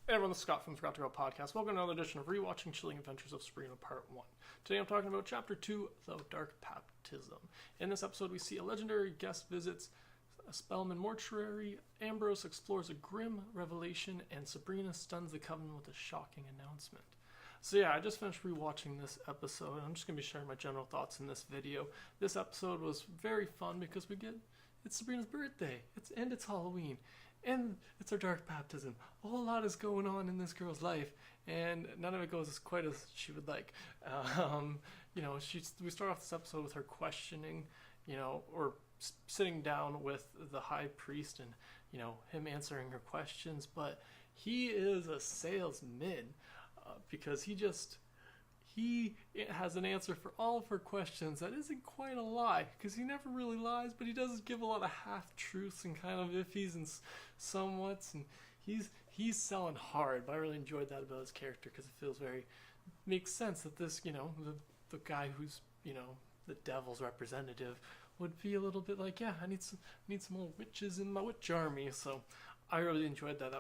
Hey everyone, this is Scott from the Scott to Go podcast. Welcome to another edition of ReWatching Chilling Adventures of Sabrina Part 1. Today I'm talking about Chapter 2, The Dark Baptism. In this episode we see a legendary guest visits a Spellman mortuary, Ambrose explores a grim revelation, and Sabrina stuns the Coven with a shocking announcement. So yeah, I just finished rewatching this episode, and I'm just going to be sharing my general thoughts in this video. This episode was very fun because it's Sabrina's birthday, it's Halloween, and it's her dark baptism. A whole lot is going on in this girl's life, and none of it goes as quite as she would like. We start off this episode with her questioning, or sitting down with the high priest and, him answering her questions, but he is a salesman because he has an answer for all of her questions that isn't quite a lie, because he never really lies, but he does give a lot of half-truths and kind of iffies and somewhats, and he's selling hard. But I really enjoyed that about his character because it feels makes sense that this, the guy who's, the devil's representative would be a little bit like, yeah, I need some more witches in my witch army. So I really enjoyed that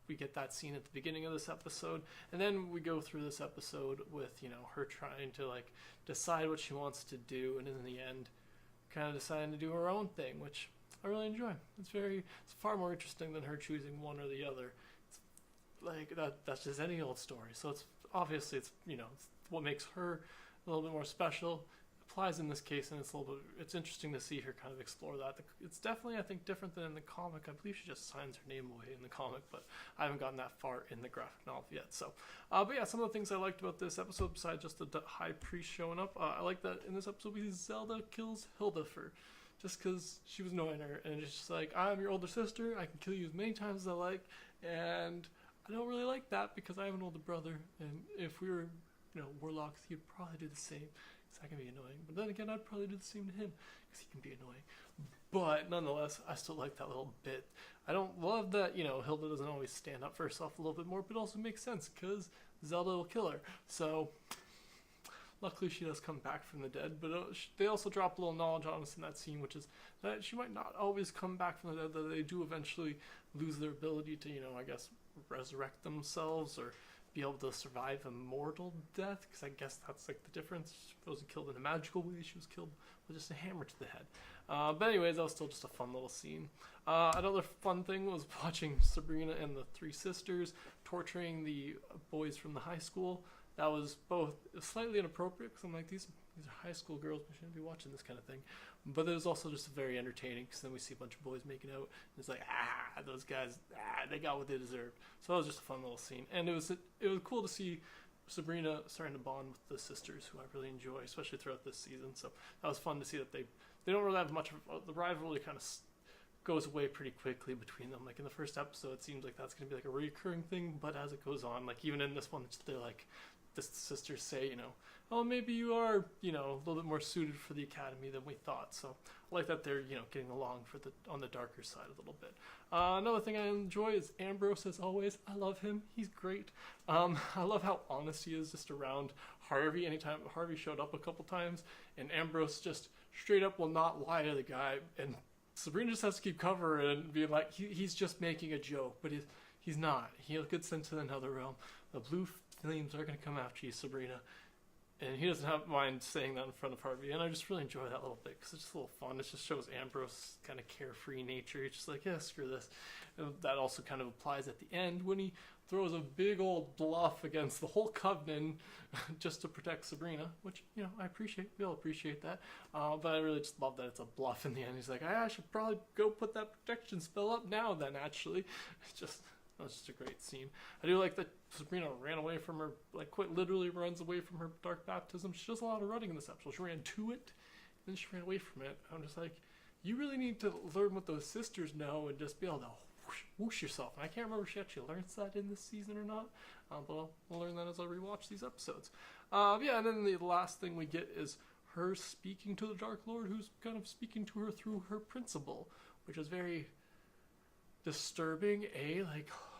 we get that scene at the beginning of this episode, and then we go through this episode with, her trying to decide what she wants to do, and in the end kind of deciding to do her own thing, which I really enjoy. It's far more interesting than her choosing one or the other. It's like that's just any old story. So it's what makes her a little bit more special. Applies in this case, and it's interesting to see her kind of explore that. It's definitely, I think, different than in the comic. I believe she just signs her name away in the comic, but I haven't gotten that far in the graphic novel yet. So, but yeah, some of the things I liked about this episode, besides just the high priest showing up, I like that in this episode we see Zelda kills Hilda just because she was annoying her, and it's just like, I'm your older sister, I can kill you as many times as I like, and I don't really like that because I have an older brother, and if we were warlocks, he'd probably do the same, because that can be annoying. But then again, I'd probably do the same to him, because he can be annoying. But nonetheless, I still like that little bit. I don't love that, Hilda doesn't always stand up for herself a little bit more, but it also makes sense, because Zelda will kill her. So, luckily she does come back from the dead, but they also drop a little knowledge on us in that scene, which is that she might not always come back from the dead, that they do eventually lose their ability to, I guess, resurrect themselves, or be able to survive a mortal death, because I guess that's the difference. She wasn't killed in a magical way, she was killed with just a hammer to the head. But anyways, that was still just a fun little scene. Another fun thing was watching Sabrina and the three sisters torturing the boys from the high school. That was both slightly inappropriate, because I'm like, these are high school girls, we shouldn't be watching this kind of thing. But it was also just very entertaining, because then we see a bunch of boys making out, and it's like, those guys, they got what they deserved. So that was just a fun little scene. And it was cool to see Sabrina starting to bond with the sisters, who I really enjoy, especially throughout this season. So that was fun to see that they don't really have much of the rivalry kind of goes away pretty quickly between them. Like in the first episode, it seems like that's going to be a recurring thing, but as it goes on, even in this one, they're like, the sisters say, oh, maybe you are, a little bit more suited for the academy than we thought. So I like that they're, getting along on the darker side a little bit. Another thing I enjoy is Ambrose, as always. I love him. He's great. I love how honest he is just around Harvey. Anytime Harvey showed up a couple times, and Ambrose just straight up will not lie to the guy, and Sabrina just has to keep cover and be like, he's just making a joke, but he's not. He'll get sent to another realm. The blue flames are going to come after you, Sabrina. And he doesn't have mind saying that in front of Harvey. And I just really enjoy that little bit, because it's just a little fun. It just shows Ambrose's kind of carefree nature. He's just like, yeah, screw this. And that also kind of applies at the end when he throws a big old bluff against the whole Covenant just to protect Sabrina, which, I appreciate. We all appreciate that. But I really just love that it's a bluff in the end. He's like, I should probably go put that protection spell up now then, actually. That's just a great scene. I do like that Sabrina ran away from her, quite literally runs away from her dark baptism. She does a lot of running in this episode. She ran to it, and then she ran away from it. I'm just like, you really need to learn what those sisters know and just be able to whoosh yourself. And I can't remember if she actually learns that in this season or not, but we'll learn that as I rewatch these episodes. And then the last thing we get is her speaking to the Dark Lord, who's kind of speaking to her through her principal, which is very disturbing,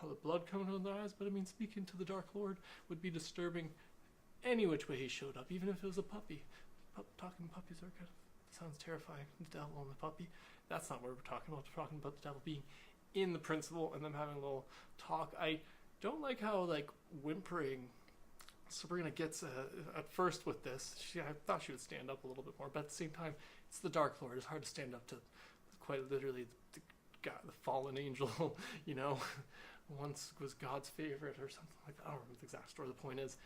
the blood coming out of their eyes, but speaking to the Dark Lord would be disturbing any which way he showed up, even if it was a puppy. Talking puppies are kind of sounds terrifying. The devil and the puppy. That's not what we're talking about. We're talking about the devil being in the principal and them having a little talk. I don't like how like whimpering Sabrina gets at first with this. I thought she would stand up a little bit more, but at the same time, it's the Dark Lord. It's hard to stand up to quite literally the God, the fallen angel, you know, once was God's favorite or something like that. I don't remember the exact story. The point is,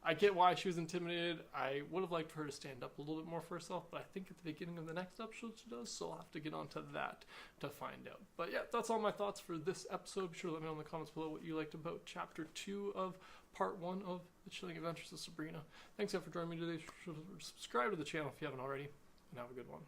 I get why she was intimidated. I would have liked for her to stand up a little bit more for herself, but I think at the beginning of the next episode she does, so I'll have to get onto that to find out. But yeah, that's all my thoughts for this episode. Be sure to let me know in the comments below what you liked about Chapter 2 of Part 1 of The Chilling Adventures of Sabrina. Thanks again for joining me today. Subscribe to the channel if you haven't already, and have a good one.